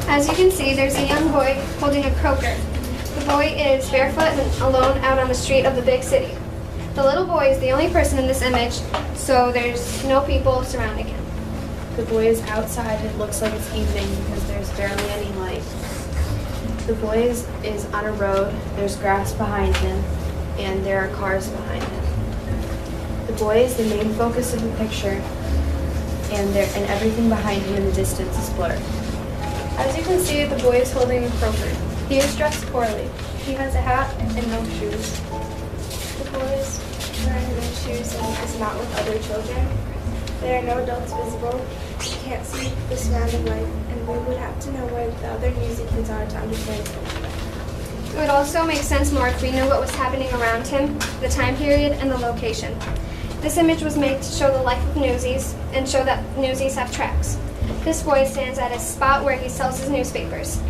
As you can see, there's a young boy holding a croaker. The boy is barefoot and alone out on the street of the big city. The little boy is the only person in this image, so there's no people surrounding him. The boy is outside. It looks like it's evening because there's barely any light. The boy is on a road. There's grass behind him, and there are cars behind him. The boy is the main focus of the picture, and everything behind him in the distance is blurred. As you can see, the boy is holding a croaker. He is dressed poorly. He has a hat and no shoes. The boy is wearing no shoes and is not with other children. There are no adults visible. We can't see the surrounding light, and we would have to know where the other newsy kids are to understand it. It would also make sense more if we knew what was happening around him, the time period, and the location. This image was made to show the life of newsies and show that newsies have tracks. This boy stands at a spot where he sells his newspapers.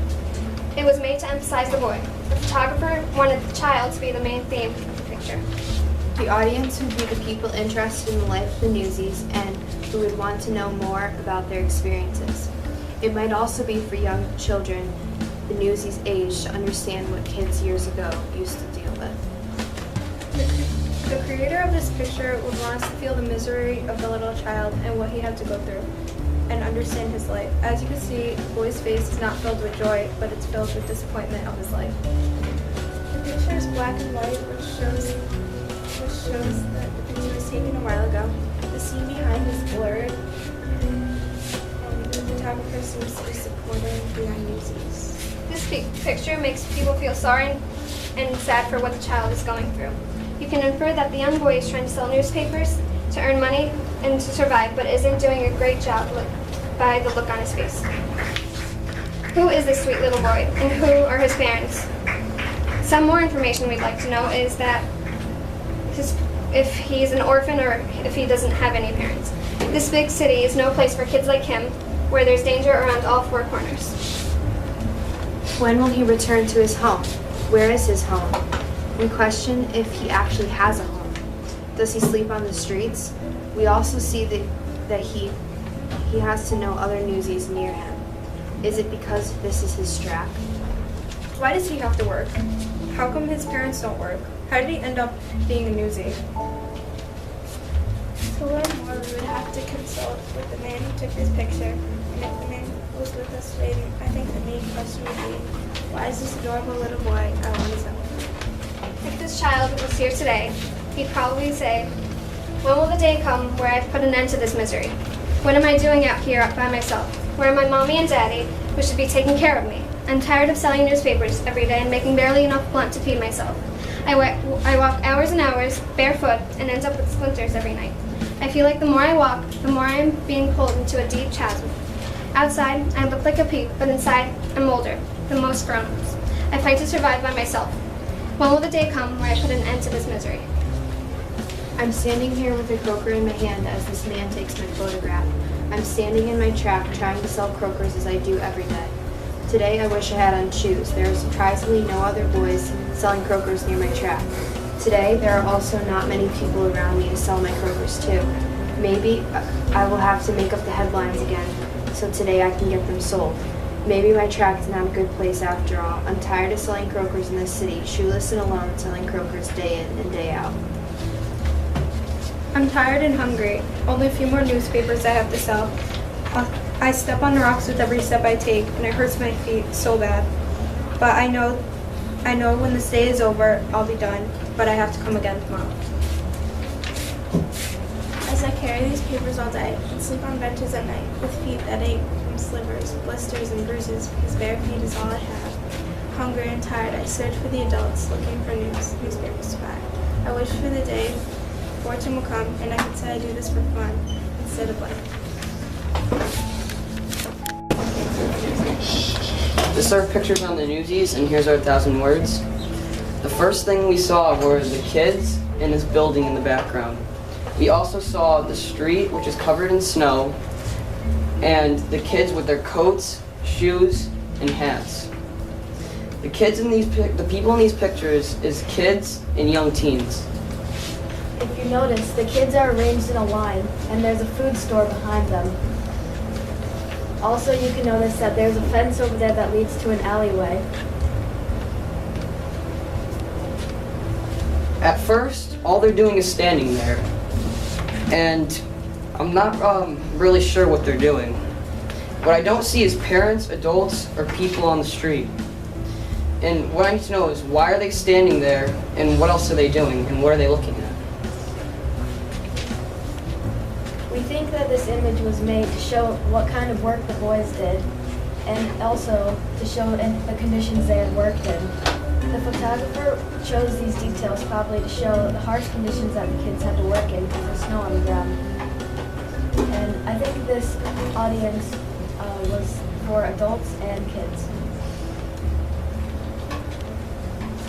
It was made to emphasize the boy. The photographer wanted the child to be the main theme of the picture. The audience would be the people interested in the life of the newsies and who would want to know more about their experiences. It might also be for young children, the newsies' age, to understand what kids years ago used to deal with. The creator of this picture would want us to feel the misery of the little child and what he had to go through, and understand his life. As you can see, the boy's face is not filled with joy, but it's filled with disappointment of his life. The picture is black and white, which shows that the picture was taken a while ago. The scene behind is blurred, and the photographer seems to be supporting the young newsies. This picture makes people feel sorry and sad for what the child is going through. You can infer that the young boy is trying to sell newspapers to earn money and to survive, but isn't doing a great job by the look on his face. Who is this sweet little boy, and who are his parents? Some more information we'd like to know is that if he's an orphan or if he doesn't have any parents. This big city is no place for kids like him, where there's danger around all four corners. When will he return to his home? Where is his home? We question if he actually has a home. Does he sleep on the streets? We also see that he has to know other newsies near him. Is it because this is his track? Why does he have to work? How come his parents don't work? How did he end up being a newsie? To learn more, we would have to consult with the man who took this picture, and if the man was with us today, I think the main question would be, why is this adorable little boy out on his own? If this child was here today, he'd probably say, when will the day come where I've put an end to this misery? What am I doing out here by myself? Where are my mommy and daddy, who should be taking care of me? I'm tired of selling newspapers every day and making barely enough blunt to feed myself. I walk hours and hours, barefoot, and end up with splinters every night. I feel like the more I walk, the more I'm being pulled into a deep chasm. Outside, I look like a peep, but inside, I'm older than most grown-ups. I fight to survive by myself. When will the day come where I put an end to this misery? I'm standing here with a croaker in my hand as this man takes my photograph. I'm standing in my track trying to sell croakers as I do every day. Today I wish I had on shoes. There are surprisingly no other boys selling croakers near my track. Today there are also not many people around me to sell my croakers to. Maybe I will have to make up the headlines again, so today I can get them sold. Maybe my track is not a good place after all. I'm tired of selling croakers in this city, shoeless and alone, selling croakers day in and day out. I'm tired and hungry. Only a few more newspapers I have to sell. I step on the rocks with every step I take, and it hurts my feet so bad. But I know when this day is over, I'll be done, but I have to come again tomorrow. As I carry these papers all day and sleep on benches at night with feet that ache from slivers, blisters, and bruises because bare feet is all I have. Hungry and tired, I search for the adults looking for newspapers to buy. I wish for the day fortune will come and I can say I do this for fun instead of life. This is our pictures on the newsies, and here's our 1,000 words. The first thing we saw were the kids in this building in the background. We also saw the street, which is covered in snow, and the kids with their coats, shoes, and hats. The people in these pictures is kids and young teens. If you notice, the kids are arranged in a line, and there's a food store behind them. Also, you can notice that there's a fence over there that leads to an alleyway. At first, all they're doing is standing there. And I'm not really sure what they're doing. What I don't see is parents, adults, or people on the street. And what I need to know is why are they standing there, and what else are they doing, and what are they looking at? We think that this image was made to show what kind of work the boys did, and also to show the conditions they had worked in. The photographer chose these details probably to show the harsh conditions that the kids had to work in because of snow on the ground. And I think this audience was for adults and kids.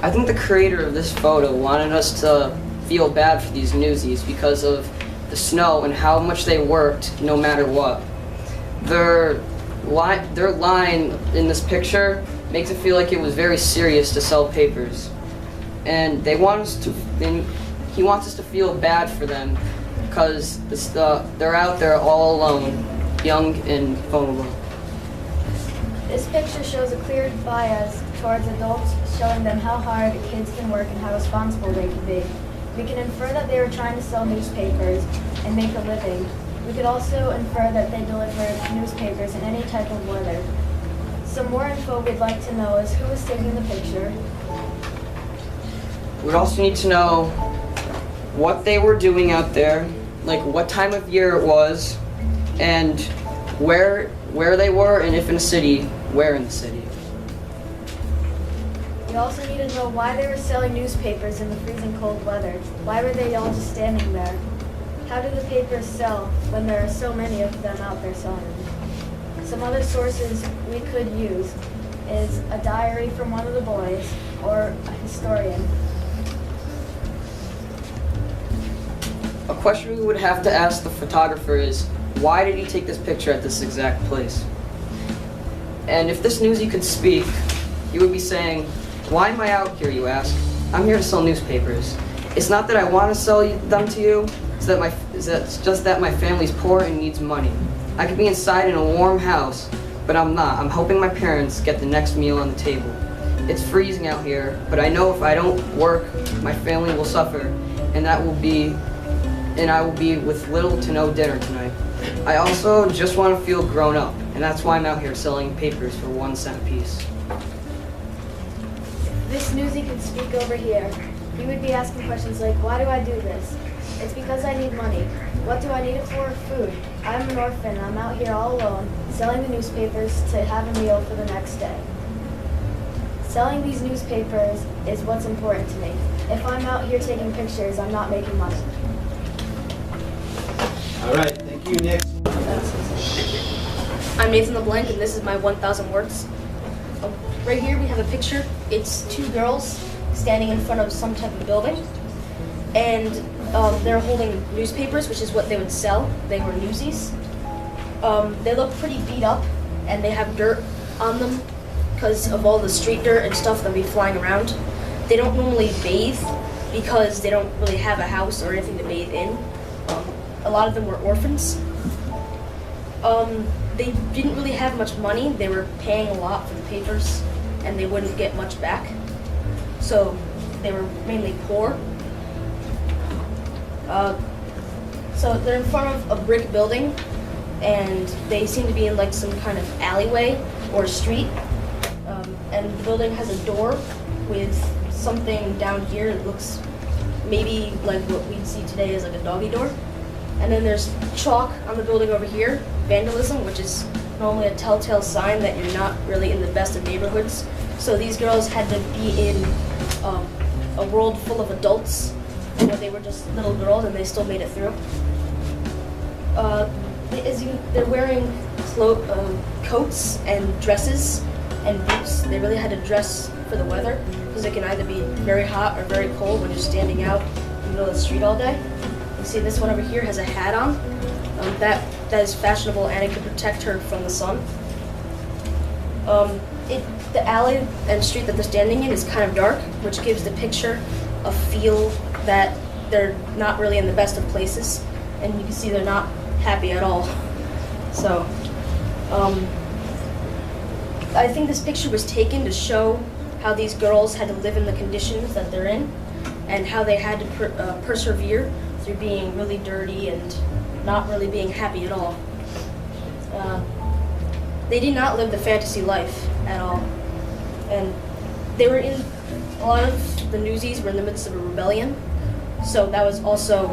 I think the creator of this photo wanted us to feel bad for these newsies because of the snow and how much they worked no matter what. Their line in this picture makes it feel like it was very serious to sell papers. And he wants us to feel bad for them because they're out there all alone, young and vulnerable. This picture shows a clear bias towards adults, showing them how hard kids can work and how responsible they can be. We can infer that they were trying to sell newspapers and make a living. We could also infer that they delivered newspapers in any type of weather. Some more info we'd like to know is who was taking the picture. We'd also need to know what they were doing out there, like what time of year it was, and where they were, and if in a city, where in the city. We also need to know why they were selling newspapers in the freezing cold weather. Why were they all just standing there? How do the papers sell when there are so many of them out there selling them? Some other sources we could use is a diary from one of the boys or a historian. A question we would have to ask the photographer is, why did he take this picture at this exact place? And if this newsie could speak, he would be saying, why am I out here, you ask? I'm here to sell newspapers. It's not that I want to sell them to you, it's just that my family's poor and needs money. I could be inside in a warm house, but I'm not. I'm hoping my parents get the next meal on the table. It's freezing out here, but I know if I don't work, my family will suffer, and I will be with little to no dinner tonight. I also just want to feel grown up, and that's why I'm out here selling papers for 1 cent a piece. This newsie could speak over here. He would be asking questions like, why do I do this? It's because I need money. What do I need it for? Food. I'm an orphan. I'm out here all alone, selling the newspapers to have a meal for the next day. Selling these newspapers is what's important to me. If I'm out here taking pictures, I'm not making money. All right, thank you. Next. I'm Nathan LeBlanc, and this is my 1,000 words. Right here we have a picture. It's two girls standing in front of some type of building, and they're holding newspapers, which is what they would sell. They were newsies. They look pretty beat up, and they have dirt on them because of all the street dirt and stuff that be flying around. They don't normally bathe because they don't really have a house or anything to bathe in. A lot of them were orphans. They didn't really have much money. They were paying a lot for the papers, and they wouldn't get much back. So they were mainly poor. So they're in front of a brick building, and they seem to be in like some kind of alleyway or street. And the building has a door with something down here that looks maybe like what we'd see today as like a doggy door. And then there's chalk on the building over here, vandalism, which is normally a telltale sign that you're not really in the best of neighborhoods. So these girls had to be in a world full of adults where they were just little girls and they still made it through. They're wearing coats and dresses and boots. They really had to dress for the weather because it can either be very hot or very cold when you're standing out in the middle of the street all day. You see this one over here has a hat on. That is fashionable and it can protect her from the sun. The alley and street that they're standing in is kind of dark, which gives the picture a feel that they're not really in the best of places, and you can see they're not happy at all. So I think this picture was taken to show how these girls had to live in the conditions that they're in, and how they had to persevere through being really dirty and not really being happy at all. They did not live the fantasy life at all, and they were in, a lot of the newsies were in the midst of a rebellion, so that was also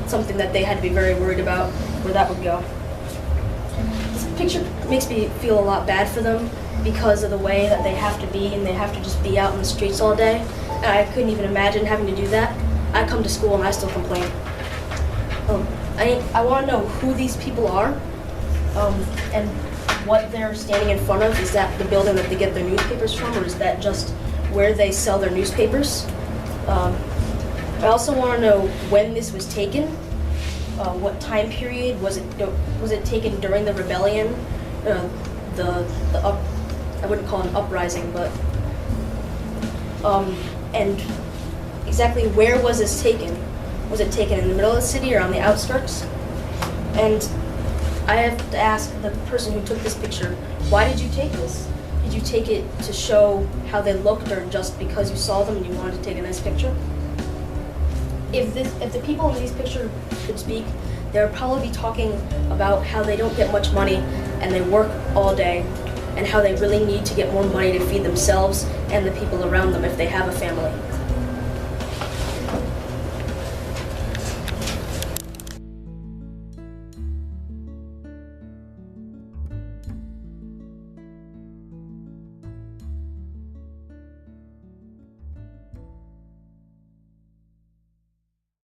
something that they had to be very worried about where that would go. This picture makes me feel a lot bad for them because of the way that they have to be, and they have to just be out in the streets all day, and I couldn't even imagine having to do that. I come to school and I still complain. I want to know who these people are, and what they're standing in front of. Is that the building that they get their newspapers from, or is that just where they sell their newspapers? I also want to know when this was taken. What time period was it taken during the rebellion? I wouldn't call it an uprising, but and exactly where was this taken? Was it taken in the middle of the city or on the outskirts? And I have to ask the person who took this picture, why did you take this? Did you take it to show how they looked, or just because you saw them and you wanted to take a nice picture? If the people in these pictures could speak, they would probably be talking about how they don't get much money and they work all day, and how they really need to get more money to feed themselves and the people around them if they have a family.